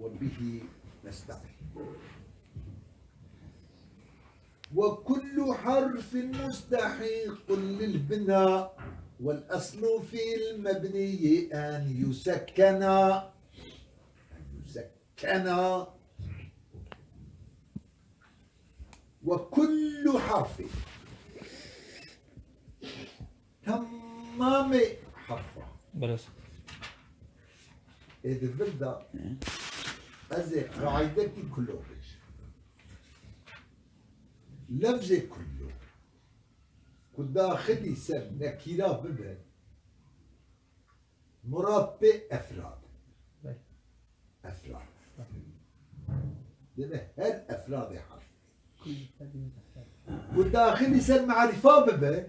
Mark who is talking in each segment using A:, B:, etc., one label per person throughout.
A: وبه نستعين. وكل حرف مستحق للبناء والأصل في المبني أن يسكن وكل حرف تمام حرفه
B: بلس
A: إذا بدأ أزي قاعدتي كله لفظ كله كداخلي سر نكيرا ببه مراد بأفراد أفراد لأن هل أفراد حرف كداخلي سر معرفة ببه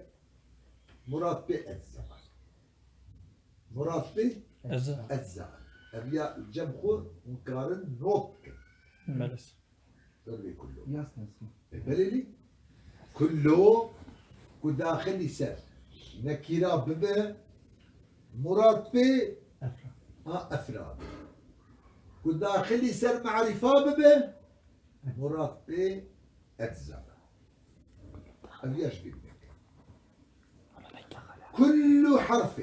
A: مراد بأجزاء مراد بأجزاء أبيا الجمع مقارن نوت
B: بلس
A: بلي كله بلي كله كداخلي سر نكيرا ببه مراد ب أفراد كداخلي سر معرفة ببه مراد ب أجزاء أبياش بيبك كل حرف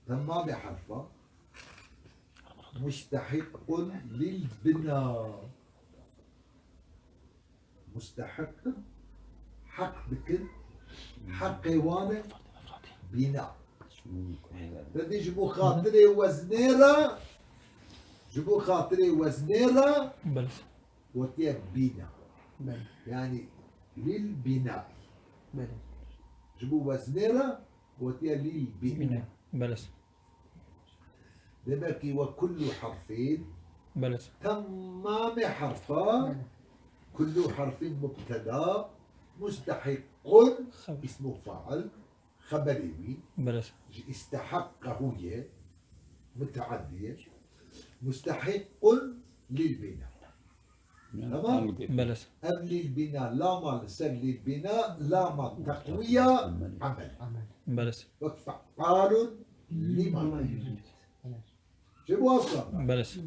A: تمام حرفه مستحق للبناء مستحق حق بكل حق وانا بناء بدي جبو خاطري وزنيرة
B: بلس
A: وتيا بناء يعني للبناء جبو وزنيرة وتيا للبناء
B: بلس
A: لذلك وكل حرفين
B: بلس
A: تمام حرفا كل حرف مبتدا مستحق اسمه فاعل خبري
B: بلس
A: استحق هو متعدية مستحق للبناء تمام
B: بلس
A: قبل البناء لا مال سر للبناء لا مال تقوية عمل
B: بلس
A: فعال لما يريد جيبوا أصلا
B: بلس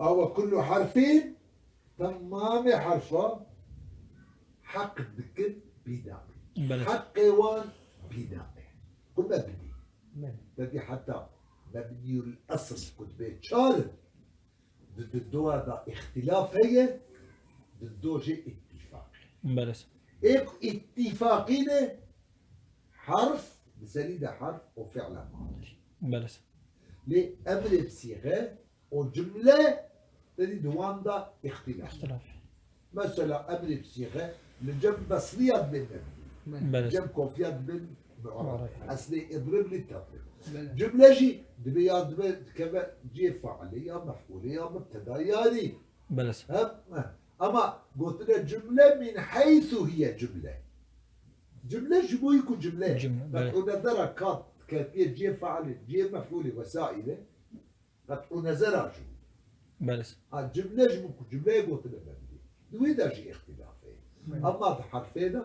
A: أو كل حرف تمام حرفه حق ذكر بناء حق وان بناء كل مبني تدي حتى مبني الأصل كنت بيت شارد ضد الدو هذا اختلاف هي ضد جي اتفاق
B: بلس
A: اتفاقين حرف بسليد حرف وفعل ماضي
B: بلس
A: لأمر بصيغة وجملة تدي دوان دا اختلاف مثلا أمر بصيغة لجنب بصريات بالنبي جنب كوفيات بالمعرض أصلي اضرب لي التضرب جملة جي دبيات كما جي فعلية مفعولية مبتدا يعني
B: بلس
A: أما قلت لك جملة من حيث هي جملة شبو يكون جملة ونظرها كاتية جي فعل جي مفعولة وسائلة ونظرها شو
B: بلس
A: جملة قلت لك دوي دا جي اختلافي أما الحرفين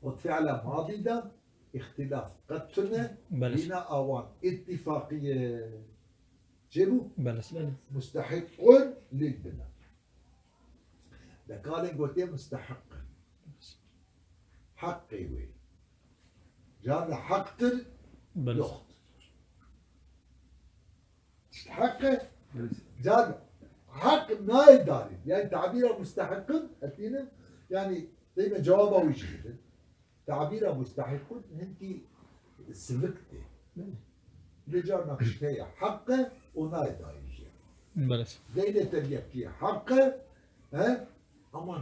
A: وفعل ماضي دا اختلاف قد بين أوان اتفاقية جيبو
B: بلس
A: مستحق للبناء ده قال قلت مستحق حقي وي جانا حق الأخت حق جانا حق ناي داري يعني تعبيره مستحق أتينا يعني دايما جوابه ويجي تعبيره مستحق انت سبقتي رجع ناقشتها حقه وناي داري
B: بلس
A: دايما تبيكي حقه ها اما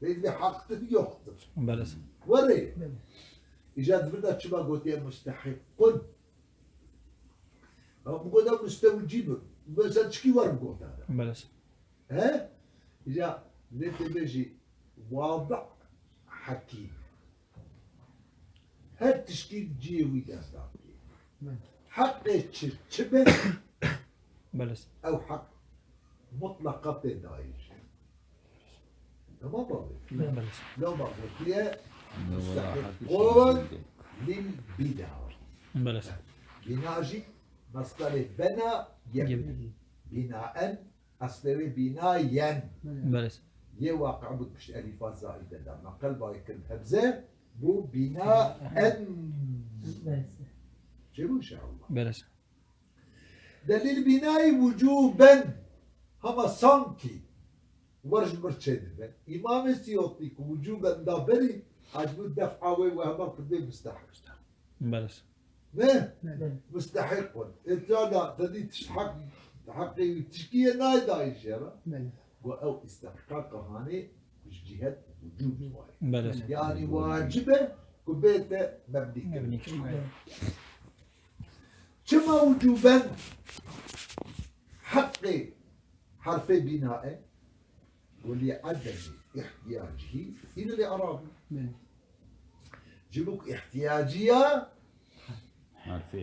A: ناي دايما حق يخطر
B: بلس
A: وري إجاد بدأ شبا قلت يا مستحق بقول ده مستوجب بس تشكي ور بقول هذا
B: بلس
A: ها إجا نتبجي واضع حكيم هل تشكيل جيوي ده حق شبه
B: بلس
A: أو حق مطلقة دايج تمام بابي
B: بلس
A: لو ما قلت مستحقون للبناء
B: بلس
A: بناجي مصدر بنى يبني بناء أصدر بنايا
B: بلس
A: يه واقع بود مش ألفات زائدة ده ما قلبه يكون همزة بو بناء شو إن شاء الله
B: بلس
A: دليل بناء وجوبا هما صنكي ورج مرشد إمام السيوطي وجوبا دابري عجبو الدفعة وهما كده مستحق
B: بلس
A: نه مستحق انت لا تدي تستحق حقي تشكيه نايدا يشرا او استحقاق هاني مش جهه وجوب
B: بلس
A: يعني واجبه كبيته مبني كما وجوبا حقي حرف بناء ولعدم احتياجه الى الاعراب جيبوك احتياجيه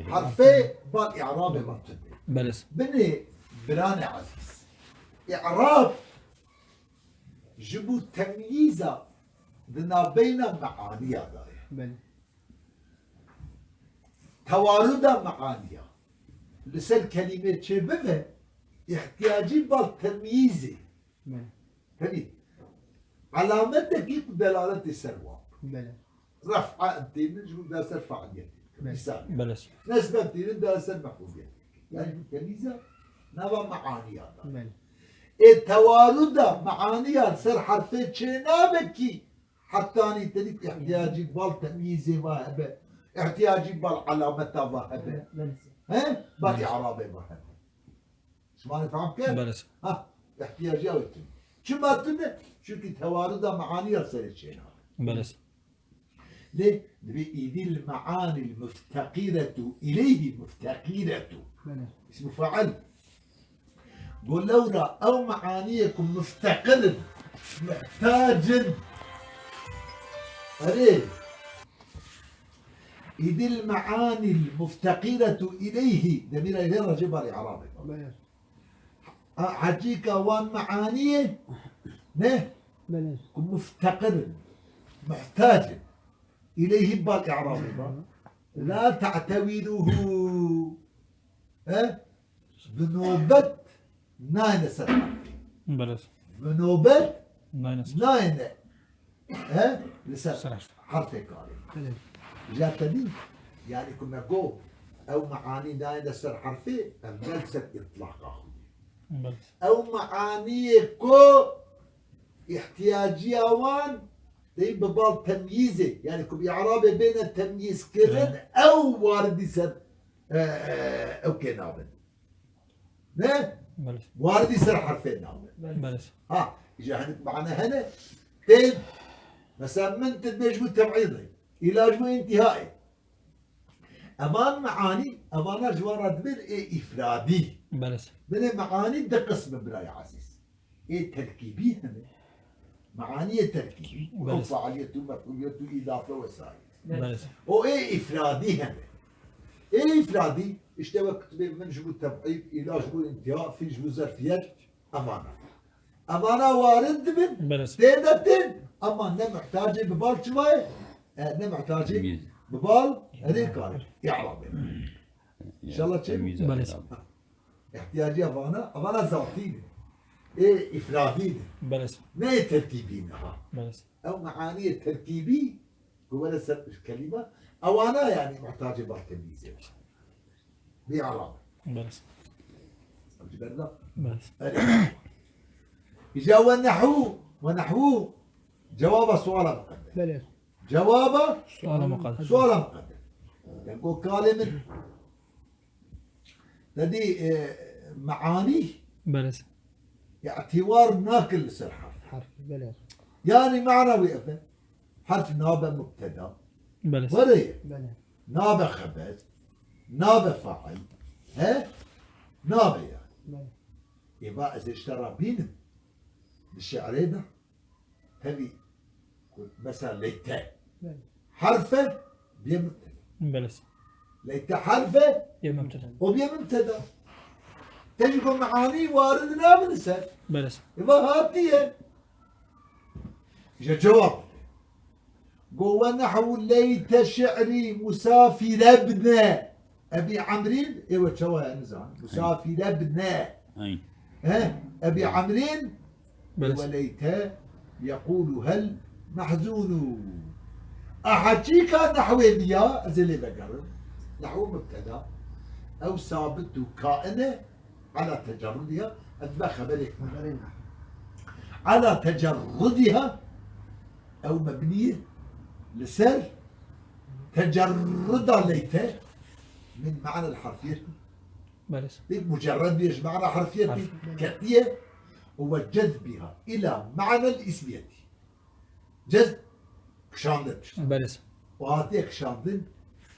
A: حرفي بالإعراب المبتدئ
B: بلس
A: بني براني عزيز إعراب جبو تمييزا دنا بين معانيها داية تواردا معانيها لسان كلمة شببه احتياجي بالتمييزي تمييز علامة دقيق دلالة السرواب رفع الدين جبو داس رفع اليد
B: بلس
A: نسبة دين داس المحبوبية يعني كميزة نبى معانيها التوارد معانيها سر حرفين شنابكي حتى أني تلك احتياجي بالتمييز ما هبه احتياجي بالعلامة ما هبه ها بالإعراب ما هبه شو ما نفهم كيف؟
B: بلس
A: ها احتياجي أو تم شو ما تم شو كي توارد معانيها سر شناب
B: بلس
A: ليه؟ بإيدي المعاني المفتقرة إليه مفتقرة اسم فعل قول لولا أو معانيكم مفتقر محتاج أريه إيدي المعاني المفتقرة إليه دمير إليه رجب الإعرابي حجيك وان معانيه نه مفتقر محتاج إليه بالإعراب لا تعتوله بنوبة ناين سرحة
B: بلس
A: بنوبة
B: ناينس
A: ناين لسر حرف كاري جاتني يعني كنا جو أو معاني ناين سر حرفي أم جلسة إطلاق
B: بلس
A: أو معاني كو احتياجي أوان دي ببال تمييزه يعني كم إعرابه بين التمييز كرن أو وارد يصير أو كنابن نه
B: بلس
A: وارد يصير حرفين نابن
B: بلس
A: ها إجا هنك معنا هنا تين مثلا من تدمج تبعيضي إلى جمع انتهائي أمان معاني أمان جوارد من إيه إفرادي
B: بلس
A: من معاني ده قسم براي عزيز إيه تركيبي هنا معاني تركيبي أو فعالية مفعولية إضافة وسائل
B: بلس
A: وإيه إفرادي هنا إيه إفرادي اشتبكت من جبو التبعيد إلى جبو الانتهاء في جبو ظرفيات أمانة أمانة وارد من
B: بلس
A: تيدتين أمانة محتاجة ببال شوية محتاجة ببال ريكار إعراب إن شاء الله شيء
B: بلس
A: احتياجي أمانة ذاتية إيه إفرادية
B: بلس
A: ما تركيبين
B: بلس
A: أو معاني التركيبي هو نفس الكلمة أو أنا يعني محتاج بالتمييز بإعراب
B: بلس
A: جبنا
B: بلس
A: إجا ونحوه جواب سؤال مقدم جواب
B: سؤال مقدم
A: سؤال مقدم يقول كلمة تدي معاني
B: بلس
A: اعتبار ناكل لسر حرف يعني معنوي حرف نابة مبتدا
B: بلس
A: وريه نابة خبر نابة فاعل ها نابة يعني يبقى إذا اشترى بين بالشعرين تبي مثلا ليتا حرفه بيمبتدا
B: بلس
A: ليتا حرفه
B: يا مبتدا
A: وبيمبتدا تجيكم معاني واردنا من سر
B: بلس
A: يبقى هاتيه جواب قوة نحو ليت شعري مسافر ابن أبي عمرين ايوه شوها نزان مسافر ابن
C: أي
A: ها أبي عمرين
B: بلس
A: وليت يقول هل محزون أحكيك نحو الياء زي بقرب نحو مبتدا أو ثابت كائنة على تجردها أتبع خبرك على تجردها أو مبنية لسر تجرد ليته من معنى الحرفية
B: بلس
A: مجرد بيش معنى حرفية كثية هو جذبها إلى معنى الاسمية جذب كشاندن
B: بلس
A: وهاتي كشاندن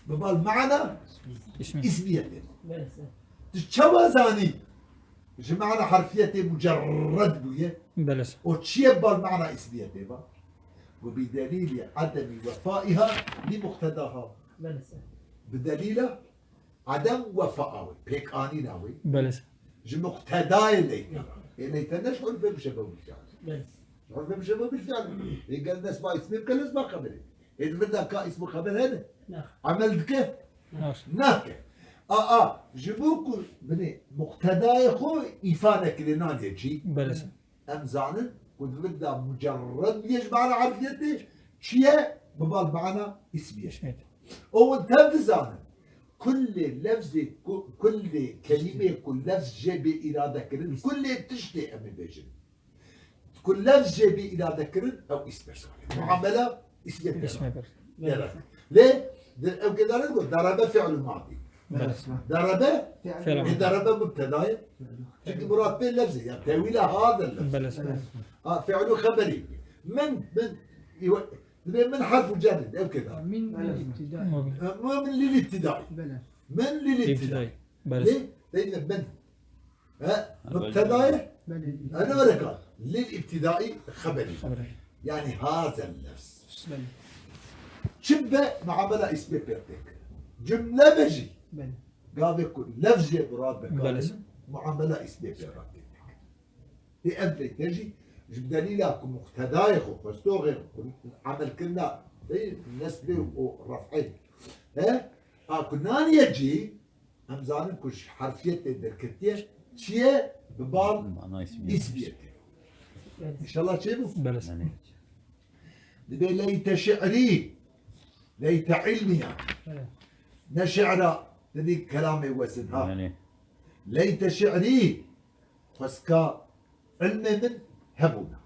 A: ببال معنى
B: اسمي
A: اسمية تشوى زاني مش معنى حرفية مجرد بيه
B: بلس
A: وتشيب بالمعنى اسمية با وبدليل عدم وفائها لمقتضاها بدليل عدم وفائها بيك آني ناوي
B: بلس
A: مقتضاي ليتا ليتا نشعر بمشبه بالفعل نشعر بمشبه بالفعل يقال الناس ما اسمه كل اسمه خبره إذا بدنا كا اسمه خبر هذا عملت كه ناك جبوكو بني مقتضاي خو إفانك لنا يجي
B: بلس
A: أمزانا كنت بدنا مجرد ليش معنى عرفيتي شيء ببال معنى اسمية
B: اسمي
A: أو انت زانا كل لفظ كل كلمة كل لفظ جاي بإرادة كرن كل تشتي أمي بيجن كل لفظ جاي بإرادة كرن أو اسم معاملة اسمية
B: اسمي بلس
A: ليه؟ أو كده نقول ضرب فعل ماضي
B: بلس
A: ضرب
B: فعل
A: ضرب مبتدا تجي مراد بين لفظه يعني تأويل هذا اللفظ
B: بلس
A: فعل خبري من حرف جر او كذا
D: من الابتداء
A: من للابتدائي
D: بلى
A: من للابتدائي
B: ابتدائي بلس
A: ليه؟ لأن من مبتداي
D: بلى
A: أنا ولا قال للابتدائي خبري
B: خبري
A: يعني هذا اللفظ
D: بلى
A: شبه معاملة اسمه بيرتك جملة بجي
D: بلى
A: قال يكون لفظ مراد
B: بلس.
A: بقال معاملة اسمه بيرتك هي أبدا تجي بدليل مقتداي خو فاستوغر عمل كنا الناس بيه رفعين كنا يجي همزان كش حرفية الدركتية شيء ببال
C: معناه اسمي
A: اسمية إن شاء الله تشوفوا
B: بلس
C: يعني
A: دبي ليت شعري ليت علمي
D: بلى
A: نشعر تدي كلامي وسن ها
C: يعني
A: ليت شعري فسكا علم من هبونا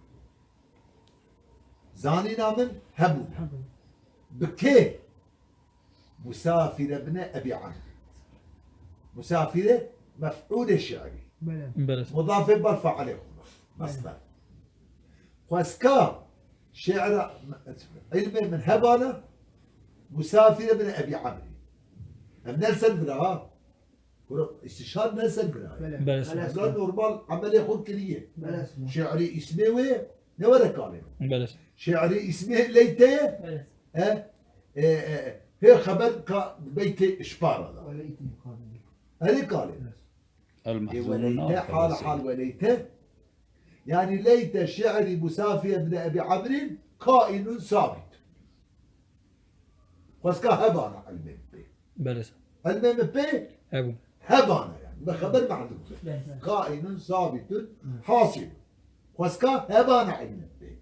A: زانينا من هبونا بكي مسافر ابن ابي عمرو مسافر مفعول الشعري
D: بلى
B: بلس
A: مضاف برفع عليه مصدر فسكا شعر علم من هبانا مسافر ابن ابي عمرو نلسن بلا استشهاد نلسن بلا
D: بلى
B: بلس
A: قال نورمال عمليه خود كليه
D: بلى
A: شعري اسمه وين نورا قال
B: بلس
A: شعري اسمه ليته
D: بلى
A: ها هي خبر بيت اشبار هذا
D: وليتني قابل
A: هذه قال
C: المحزون
A: وليته حال حال وليته يعني ليت شعري مسافي ابن ابي عمرو كائن ثابت واسكا هبانا المهم
B: بلس
A: المهم بي
B: ابو
A: هبانا يعني بخبر محذوف
D: بلى
A: كائن ثابت حاصل واسكا هبانا المهم بي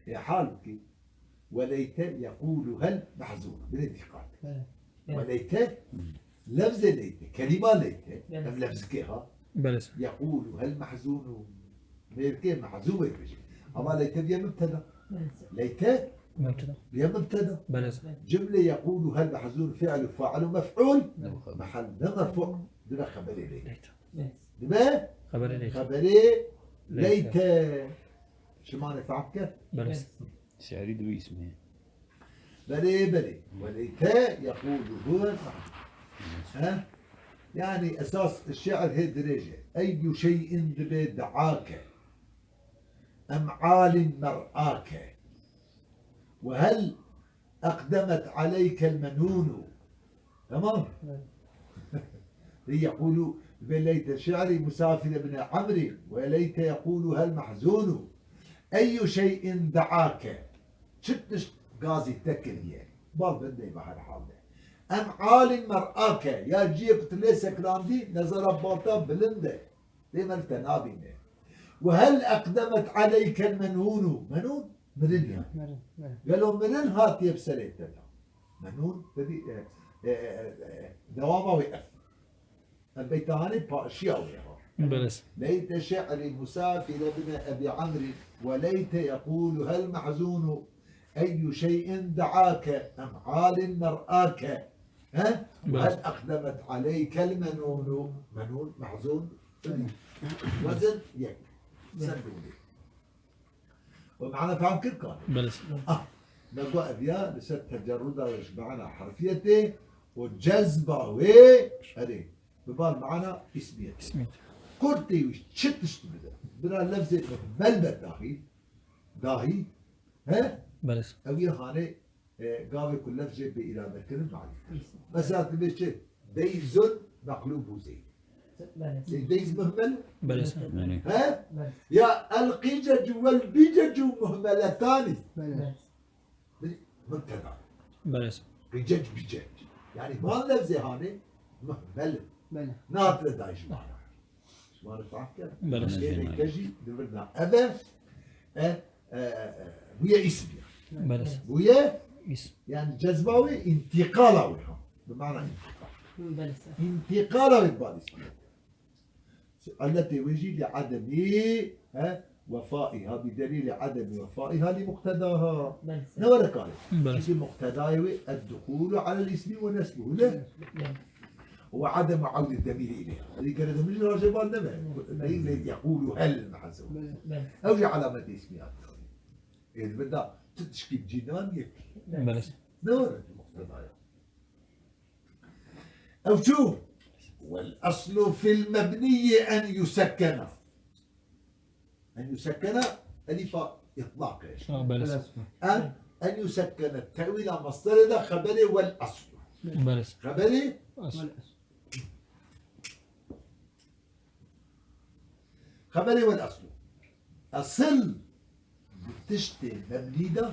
A: يا حالك وليت يقول هل محزون بالانتقال
D: بلى
A: وليت لفظ ليت كلمة ليت لم لفظ كيها
B: بلس
A: يقول هل محزون ميركي محزون يبجي أما ليت بيا مبتدا ليت
B: مبتدا
A: بيا مبتدا
B: بلس
A: جملة يقول هل محزون فعل فاعل مفعول محل مرفوع دنا خبري ليت
B: ليت
A: دنا
B: خبري ليت
A: خبري ليت شو معنى فعك
B: بلس
C: شعري دوي اسمه
A: بلي وليت يقول هو ها يعني أساس الشعر هي درجة أي شيء دبي دعاك أم عال مرآك وهل أقدمت عليك المنون تمام يقول بليت شعري مسافر ابن عمرو وليت يقول هل محزون أي شيء دعاك شتش قازي تكريه بال بدي بحر حالة أم عالم مرآك يا جيب ليس كلاندي نظر باطا بلنده لما التنابينه وهل أقدمت عليك المنون منون منن يعني قالوا منن هات يبسليتنا منون تدي دوامه ويقف البيتاني باشياء
B: بلس
A: ليت شعري مسافر ابن ابي عمرو وليت يقول هل محزون اي شيء دعاك ام عال مرآك ها وهل اقدمت عليك المنون منون محزون وزن يك سندوني ومعنا فهم كل كان
B: بلس
A: نقول ابيا لست تجرده ويشبعنا حرفيته وجذبه هذه ببال معنا اسميته
B: اسميت
A: كرتي وش شتش بنا لفظة بلبل داهي ها
B: بلس
A: أوي هاني قاوي كل لفظة بإرادة كلمة معرفة مثلا تبيش ديز مقلوب زي ديز مهمل
B: بلس
A: ها يا القجج والبجج مهملتان مبتدا
B: بلس
A: قجج بجج يعني ما لفظة هاني مهمل ناطر دايش معنا ما نتعكر
B: بلس
A: كجي دبرنا أبا ويا اسمي
B: بلس
A: ويا
B: اسم
A: يعني جذباوي انتقالاوي بمعنى انتقالاوي بعد اسمي التي وجي لعدم وفائها بدليل عدم وفائها لمقتضاها نورا قال
B: بلس
A: مقتضاوي الدخول على الاسم ونسبه لا وعدم عودة الضمير إليها هذه كانت من الواجبات الذي يقول هل محزون أو علامة اسمها إذا بدأ تشكي الجنان يكفي
B: بلس
A: نورة المقتضى أو شوف والأصل في المبني أن يسكن ألف إطلاق
B: بلس
A: أن يسكن التأويل مصدر ده خبري والأصل
B: بلس
A: خبري
B: أصل
A: خبري والأصل أصل بتشتي مبني ده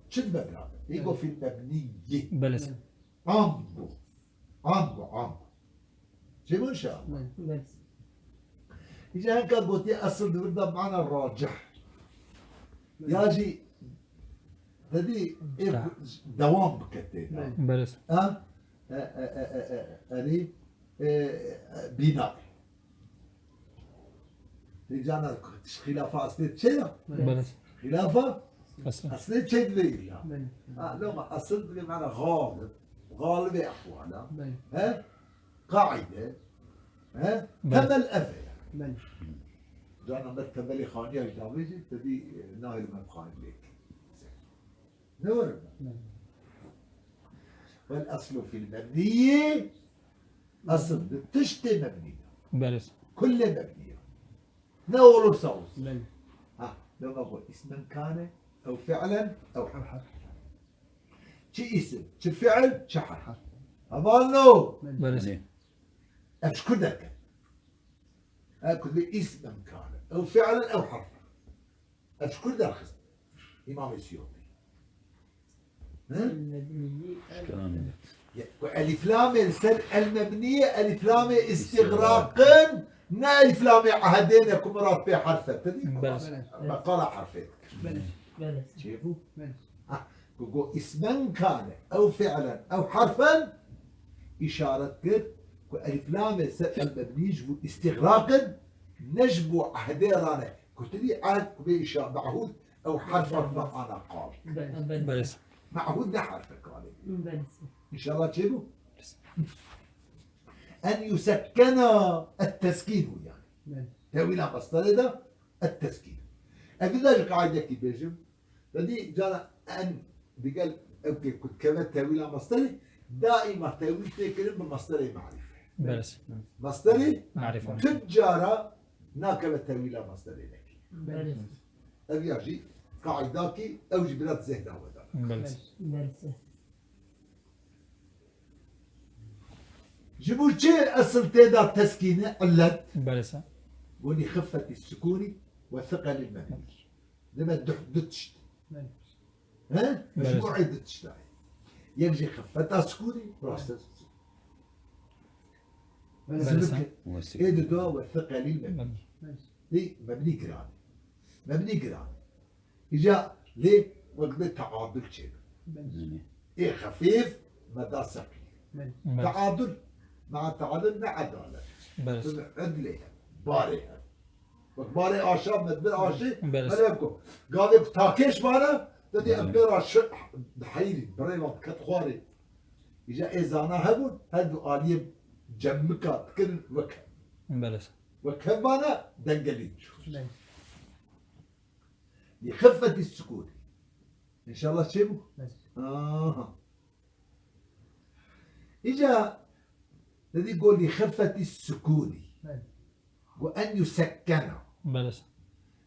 A: شد مبنى يقول في المبني
B: بلس
A: عمدو شو إن شاء الله إذا هناك قلت أصل ده بمعنى الراجح ياجي هذه دوام بكتير
B: بلس
A: هذه بناء رجعنا خلافة أصلية شيء
B: بلس
A: خلافة
B: أصل
A: أصلية شيء ذي لو ما أصل بمعنى غالب أحواله ها قاعدة ها تمل أذى جانا مكتبلي خانية جدابيجي تبي ناهي المبخان لك نور والأصل في المبنية أصل تشتي مبنية
B: بلس
A: كل مبنية نور صوص لو أقول اسما كان أو فعلا أو حرف شي اسم شي فعل شي حرف أبالو
B: بلس
A: أشكدك كل اسما كان أو فعلا أو حرفا أشكد الخصم إمام السيوطي ألف لام المبنية ألف لام استغراقا نا ألف لام عهدين كمرات في حرفة
B: بلس
A: مقالة حرفين
D: بلس
A: شايفوا؟ اسما كان أو فعلا أو حرفا إشارة كده ألف لام المبني استغراقا نجبو عهدين رانا كنت لي عهد بإشارة معهود أو حرف أنا قال
B: بلس
A: معهود ده حرف قال
D: بلس
A: إن شاء الله تشيبوا أن يسكن التسكين يعني تأويل مصدر ده التسكين أبدا قاعدة كي بيجم فدي جانا أن بقال أوكي كنت كمان تأويل مصدري دائما تأويل تكلم بمصدر معرفة
B: بلس
A: مصدري
B: معرفة
A: تجارة ناكبة تأويل مصدري لك
D: بلس
A: أبي أجي قاعداكي أو جبلات زهدة ودا
B: بلس
D: بلس
A: جيبوا شيء أصل تيدا تسكينة علت
B: بلس
A: ولخفة السكون وثقل المبني لما دتشت
B: بله.
A: ها
B: بله.
A: مجموعة دتشت يجي خفتها سكوني راسته
B: بله.
A: ايه دو والثقل المبني
B: بله.
A: ليه مبني قران مبني قران إجا ليه وقت تعادل شيء
B: بله.
A: إيه خفيف مدى ثقيل
B: بله.
A: تعادل مع تعادل مع عدالة
B: بله.
A: عدلها بارها باري آشاب مدبر آشي
B: بله.
A: ملكو قال تاكيش معنا تدي أبير آش حيري بري وقت كتخواري إجا إزانا هبون هدو آليم جمكات كل وكب
B: بله.
A: وكب معنا دنقلين
B: بله.
A: لخفة السكون إن شاء الله تشيبه
B: بله.
A: إجا الذي يقول لخفة السكون
B: بله.
A: وأن يسكن
B: بله.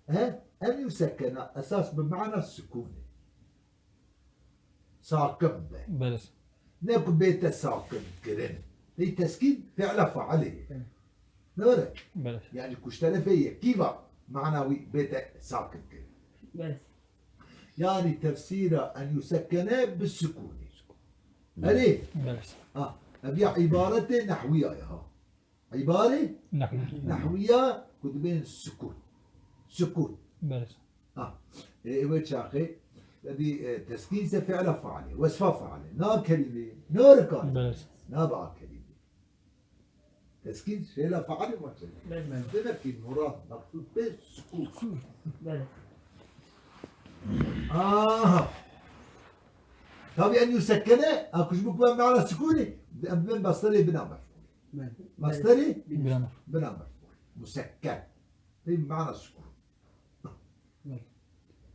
A: ها أن يسكن أساس بمعنى السكون ساكن به
B: بله.
A: ناكل بيت ساكن كرن هي تسكين فعل فعله نورك
B: بله.
A: يعني كشتري فيه كيفا معناوي بيت ساكن كرن
D: بس
A: يعني تفسيره أن يسكن بالسكون هذه
B: بله.
A: أبي عبارة نحوية ها عبارة
B: نحو.
A: نحوية كنت بين السكون سكون
B: بله.
A: إيه وش أخي الذي تسكين فعل فعله وصفة فعله نا كلمة نور كان
B: بله.
A: نا بقى كلمة تسكين فعل فعله ما كلمة لكن المراد مقصود به السكون
D: بس
A: طبيعي أن يسكنه أكوش بكبر معنى السكوني من مصدري بنا مفعول مصدري
B: بلا.
A: بنا مفعول مسكن هي معنى السكون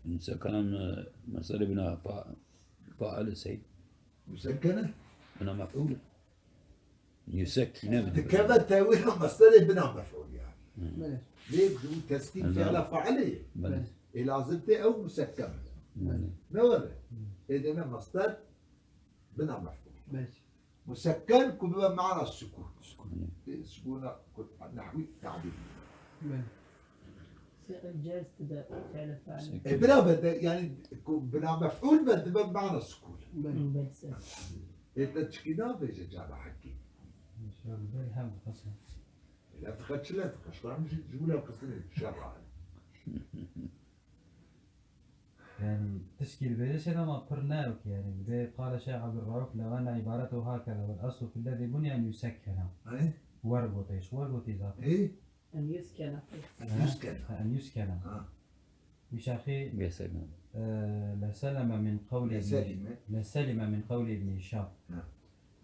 C: إنسان كان مسألة بنا فاعل سيد
A: مسكنة
C: بنا مفعول يسكن
A: كما تاويل مصدري بنا مفعول يعني
D: بس
A: ليه بدون تسكين فعل فعله
C: بل
A: لازمته أو مسكن نور إذا مصدر بنا مفعول
D: بس
A: مسكن كبر معنى السكون السكون نحوي تعبير
D: جاز تبقى فعل فعل
A: بلا بد يعني بنا مفعول بد بمعنى السكون
D: بس
A: إذا تشكينا بيجي جاب حكي لا تخش لا تخش راه مش جملة قصيرة شرع
E: يعني تشكيل بيش أنا ما قرناك يعني زي قال شيخ عبد الرؤوف لو أن عبارته هكذا والأصل في الذي بني أن يسكن
A: إيه
E: واربط إيش واربط ذاته
A: إيه
D: أن يسكن
A: يسكن
E: أن يسكن مش أخي
C: بيسكن
E: لسلم من قول
A: لسلم.
E: لسلم من قول ابن هشام
A: نعم.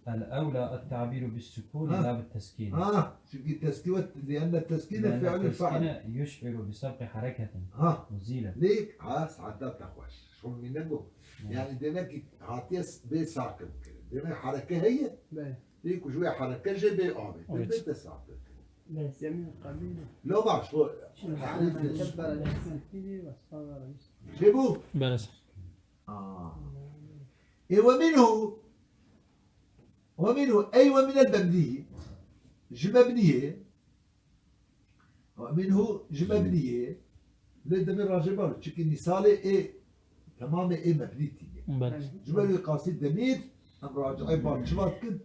E: الأولى التعبير بالسكون لا بالتسكين
A: شو التسكين لأن التسكين
E: لأن
A: فعل الفعل
E: التسكين يشعر بسبق حركة مزيلة
A: ليك سعدت تخوش شو من نقول يعني دينك عطيس بساكن كده دينك حركة هي
D: بس
A: ليك وشوية حركة جي بي آمي بيت ساكن
D: بس جميع قبيلة
A: لو ما شو
D: شنو
A: تحريف
D: كبر
A: للسكون.
D: الاسم كذي والصغر
A: شبو
B: بله.
A: إيه ومنه أي ومن المبني جمبنية ومنه جمبنية لدى من راجبه تشكي مثالي إيه تمام إيه مبنيتي
B: بله.
A: جمل قاصد دمير أم راجع عبارة شبات كن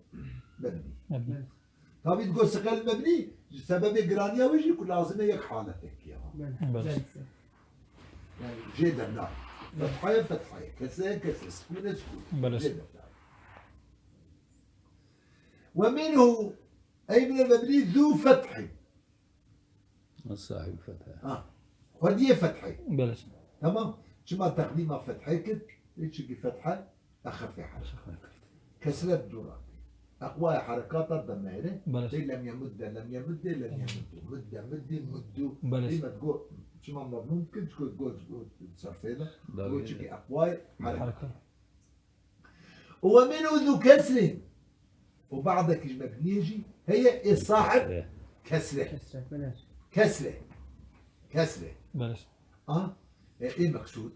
A: مبني
B: مبني.
A: طبعا تقول سقل مبني سبب جرانيا ويجي كل لازم يك حالتك يا
B: بس.
A: يعني جدا نار فتحية كسرة سكون
B: بلى.
A: جدا ومنه أي من المبني ذو فتح
C: الصاحب فتحة
A: ودي فتحي
B: بله.
A: تمام شما تقديم فتحي كنت ليش فتحة أخف حركة كسرة دورات أقوى حركات الضمائر
B: بلى.
A: لم يمد لم يمد لم يمد مد
B: بلى.
A: لما تقول شما ممكن تقول تصرفينا
C: لا
A: تقول شكي أقوى حركة
B: حركة.
A: ومنه ذو كسر وبعدك مبنيجي هي الصاحب كسرة
D: كسرة بلاش
A: كسرة
B: بله.
A: ايه مقصود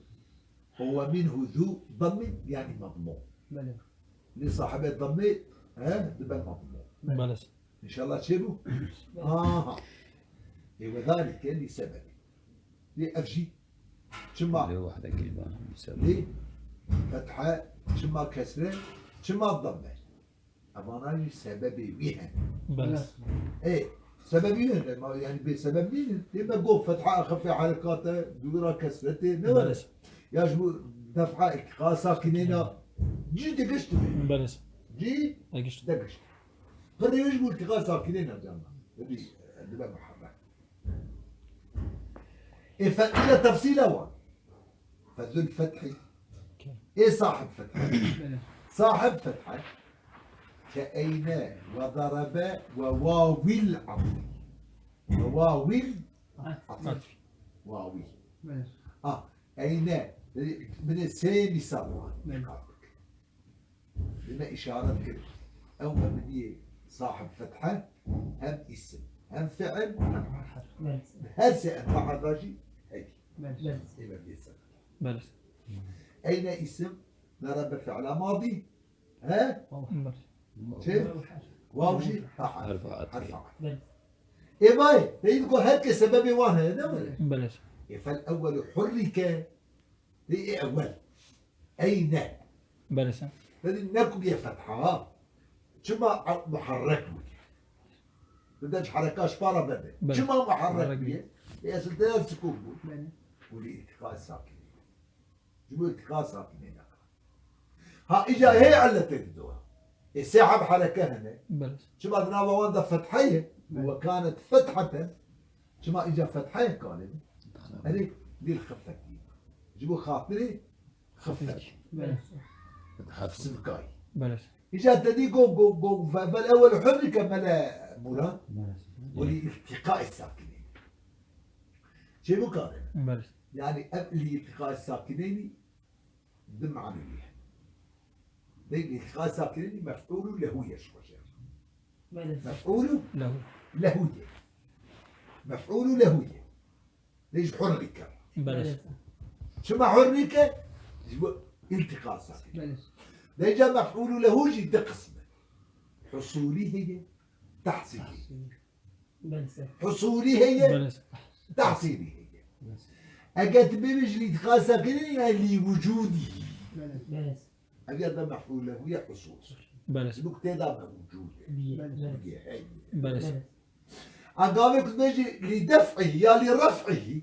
A: هو منه ذو ضم يعني مضمون
D: بلاش
A: لصاحب الضم تبقى مضمون
B: بله.
A: ان شاء الله تشيبه وذلك لسبب لأفجي شما
C: اللي هو واحدة كلمة يساوي
A: ليه فتحة شما كسرة شما ضمة أما سببي ويهن
B: بلس
A: ايه سببي ويهن يعني بسبب مين لما قوم فتحة أخفي حركاته دورة كسرته
B: بلس
A: يجب دفعة التقاء ساكنين جي دقشت به
B: بلس
A: جي
B: أجشت
A: دقشت قد يجب التقاء ساكنين يا جماعة اللي اللي محرك إيه فإلى تفصيل أول فذو الفتح إيه صاحب فتحة صاحب فتحة كأين وضرب وواوي العطف وواوي العطف واوي أين من السين يسار لما إشارة كده أو بدي صاحب فتحة هم اسم هم فعل هم حرف هل سأنفع الراجي هيك إذا بيسأل
B: بلس
A: أين اسم ضرب فعل ماضي ها شيء واو شيء
C: حرف عطف.
A: حرف إيه باي تقول هيك سببي وانا هذا
B: بلس
A: فالأول حرك إيه أول أين
B: بلس
A: هذه نكو يا فتحة شما محرك بدأش حركاش بارا بدأ شما محرك بيه يا سلطان سكون ولي التقاء الساكنين جمهور التقاء الساكنين ها إجا هي علة الدواء الساحب حركة هنا
B: بلس
A: شما دنابا واندا فتحية وكانت فتحة شما إجا فتحية كانت هذيك دي الخفة جيبوا خاطري خفة
C: حرف
A: سبكاي
B: بلس
A: إجا تدي قوم فالأول حرك ملا مراد ولالتقاء الساكنين شيء مكان
B: بلس
A: يعني قبل التقاء الساكنين دم عملية التقاء الساكنين مفعول له يشوى مفعول
B: له
A: له مفعول له ليش حرك
B: بلس
A: شو ما حرك التقاء ساكنين ليش مفعول له جد قسمه حصولي هي تحصيلي حصولي هي
B: بلس
A: تحصيلي هي أجت بمجلي التقاء ساكنين يعني لوجوده أجت مفعول له هي حصول
B: بلس
A: نكتة موجود
B: بلس
A: أقامك بيجي لدفعه يا لرفعه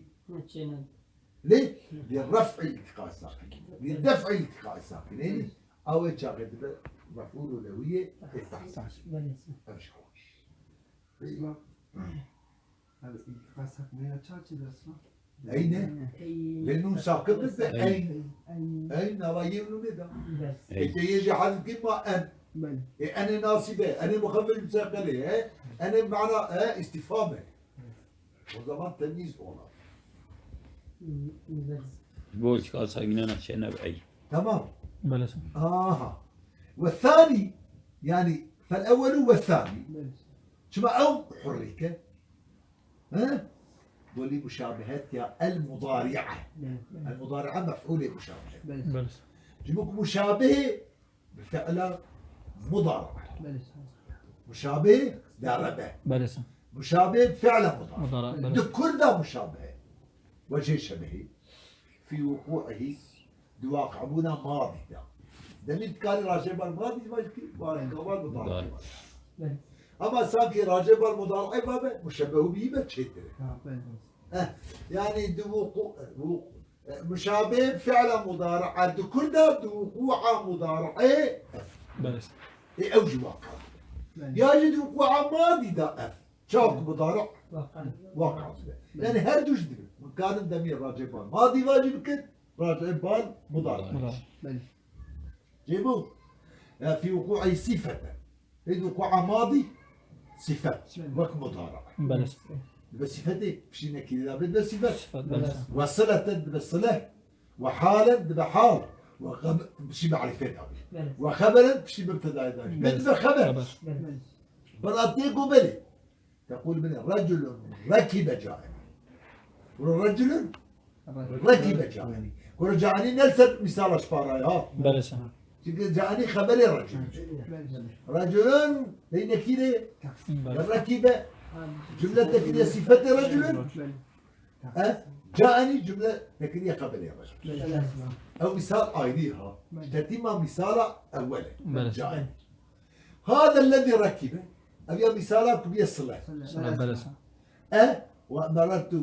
A: ليه؟ لرفع التقاء الساكنين لدفع التقاء الساكنين أو شاغل مفعول له هي التحصيل أمشي
F: هذا التقاء الساكنين تشارجي أصلا
A: أين؟ لأنه ساكن أين؟ أين ويجي ماذا؟ يجي حد كلمة أن أنا ناصبة أنا مخفف مساقلة أنا بمعنى استفهامه وزمان تمييز أولا
C: بقول التقاء ساكنين عشان بأي
A: تمام
B: بلس
A: والثاني يعني فالأول والثاني شما أو حركة ولي مشابهات يا المضارعة المضارعة مفعولة مشابهة
B: بلس
A: جيبوك مشابه بفعل مضارعة مشابه ضربة
B: بلس
A: مشابه بفعل مضارعة
B: مضارع بلس
A: ذكر ذا مشابه وجه شبهه في وقوعه دواق عبونا ماضي ده من كان راجب الماضي ما يمكن وقال مضارع أما ساكي راجب المضارع بابا مشابه به بتشتري يعني دوق مشابه بفعل مضارع ذكر ذا وقوع مضارع
B: بلس
A: أوجه واقع يجد وقوع ماضي ده شاك مضارع واقع يعني هردوش دبل من كان الضمير راجبان ماضي واجب كد راجبان مضارع جيبوا في وقوع صفة إذ وقوع ماضي صفة وقت مضارع
B: بلس
A: بصفته فشينا كذا بدنا صفة
B: بلس
A: وصلة بالصلة وحالا بحال بشي معرفة وخبرا بشي مبتدا مثل خبر برأتي قبلي تقول من رجل ركب جاءني ورجل ركب جاءني ورجعني نلسل مثال اشبارا ها
B: بلس
A: جاءني خبري رجل هنا كده ركب جملة كده صفة رجل جاءني جملة تكرية خبرية بس
D: بلى
A: أو مثال آيديها تتم مثال أولا
B: بلى
A: جاءني هذا الذي ركبه أبي مثالك بيصله
B: بلى
A: ومررت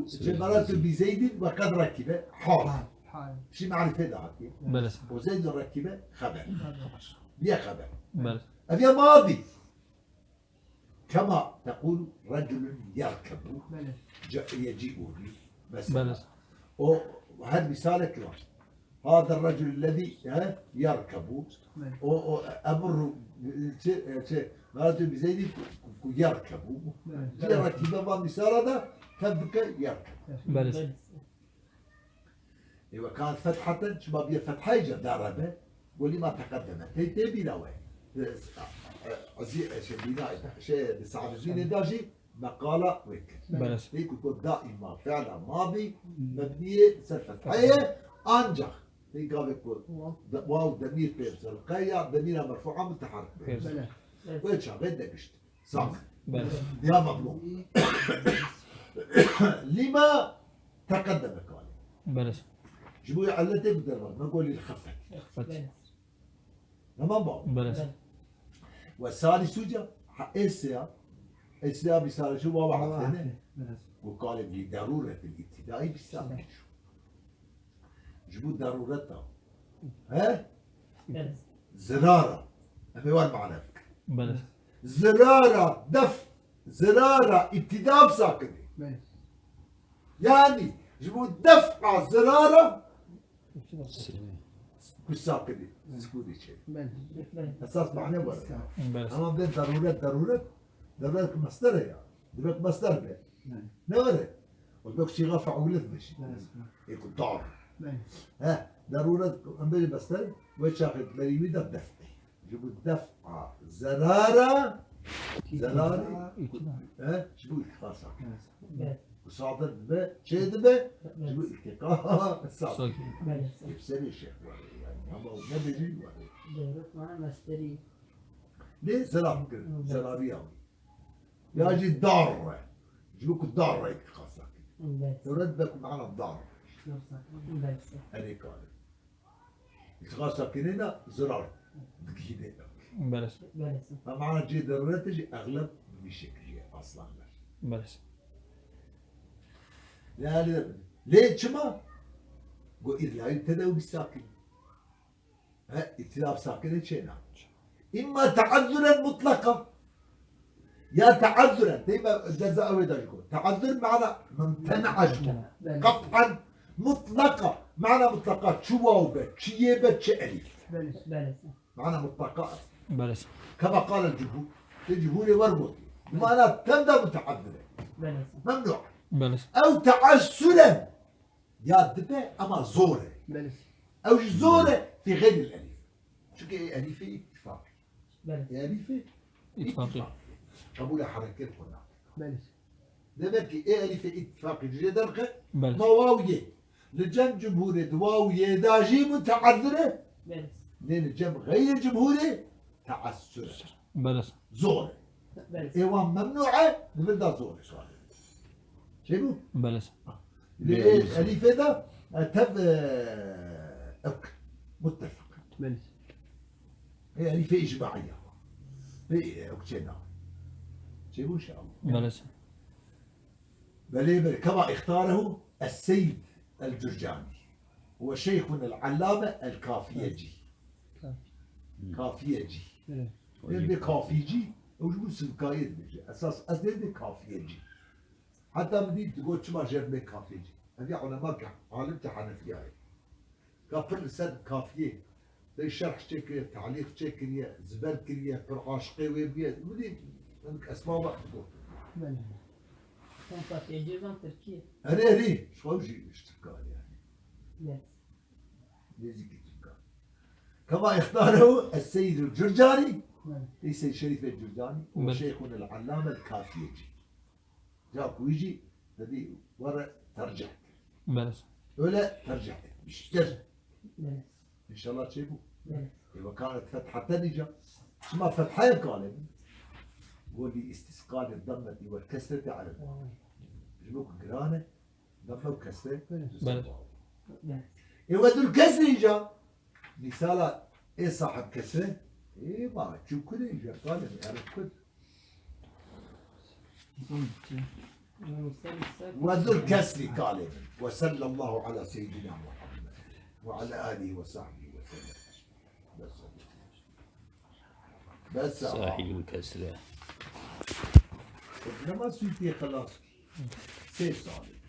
A: بزيد وقد ركب حال
F: حال
A: شي معرفة ذاك
B: بلى
A: وزيد ركب خبر بيا خبر
B: بلى
A: أبي ماضي كما تقول رجل يركب
F: بلى
A: يجيء لي
B: بلى
A: وهذا مثالك لا هذا الرجل الذي يركب أمر مررت بزيد يركب يركب ما مثال هذا كذلك يركب
B: بلى
A: إذا كانت فتحة شباب بيا فتحة يجي ضربة واللي ما تقدم تبي نوع عزيز بناء شيء سعد الدين داجي مقالة ويك
B: بلى
A: يكون دائما فعلا ماضي مبنية فتحية أنجح قال يقول واو ضمير بيرز القيا ضميرها مرفوعة متحرك
F: بلى
A: وين شغل دقشت صح
B: بلى
A: يا مظلوم لما تقدم قال
B: بلى
A: جبوي علتك بدل ما نقول لي الخفت لما بعض
B: بلى
A: والثالث جاء إسيا بيصير شو واو عرفنا
F: بلى
A: وقال بضرورة الابتداء بالساكن جبوا ضرورتها زرارة أما وين معنى
B: بلى
A: زرارة دف زرارة ابتداء بساكن
F: بلى
A: يعني جبوا دفع زرارة بالساكن سكودي شيء
F: بلى
A: أساس معنى ولا
B: بلى
A: أما بين ضرورة مصدر يعني دبك مصدر به نورة ودبك صيغة فعولة مش يكون طار ضرورة أمبلي مصدر وشاخد مريوي دفع جبوا الدفع زرارة شبو خاصة وصادر به شيء به شبو التقاء الصادر يفسر الشيخ يعني هم ما بيجي ليه زرارية يجي الضارة جبوك الضارة خاصة يرد بك معنا الضارة هذه قال الخاصة كننا زرار دقيقة
B: بلى
A: فمعنى جي ضرورة تجي أغلب بشكل أصلا
B: بلى
A: لا ليه شما؟ قو إذا يبتدأوا بالساكن ابتداء بساكن شينا إما تعذرا مطلقا يا تعذرا دائما الجزاء أو تعذر معنى ممتنع جمع قطعا مطلقة معنى مطلقات شو واوبة شيبة شأليف معنى مطلقات
B: بلى
A: كما قال الجمهور وربطي معنى تبدأ متعذرة ممنوع
B: بلى
A: أو تعسرا يا دبي أما زورة
F: بلى
A: أو زورة في غير الألف شو كي ألفي اتفاقي ألفي
B: اتفاقي
A: قبول حركة هنا
F: بلى
A: لذلك إيه ألفي اتفاقي جدا
B: بلى
A: مواوية لجم جمهوري دواوية داجي متعذرة لين الجم غير الجمهوري تعسرا
B: بلى
A: زورة إيوان ممنوعة نبدأ زورة سؤال شايفوا؟
B: بلى
A: لإيش؟ ألف ده تب أوك متفق
F: بلى
A: هي ألف إجماعية في أوكتنا شايفوا إن شاء الله
B: بلى
A: بل كما اختاره السيد الجرجاني هو شيخنا العلامة الكافيجي كافيجي يبدي كافيجي وجود سلكايد بيجي أساس أصل كافيجي حتى بدي تقول شو ما جاب لك كافيجي هذي علماء عالم حنفية كافر سد كافية زي شرح شكل تعليق شكل زبال كريه فرعاشقي ويبي بدي عندك أسماء بقى
F: بلى
A: هري شو وجهي اشتكال يعني ليزي كتبكال كما اختاره السيد الجرجاني ليس الشريف الجرجاني هو شيخنا العلامة الكافيجي جاك ويجي الذي ورا ترجع
B: بلى
A: ولا ترجع مش ترجع ان شاء الله تشوفوا اذا كانت فتحة نجا اسمها فتحة قال قول لي استثقال الضمة والكسرة على الواو جنوك قرانة لما كسره
B: بلى.
A: يودوا الكسر يجا مثال ايه صاحب كسره ايه ما تشوف كده يجا قال يعرف كده وذو الكسر قال وصلى الله على سيدنا محمد وعلى اله وصحبه وسلم بس
C: صاحب الكسرة
A: انما سويتي خلاص سيف صالح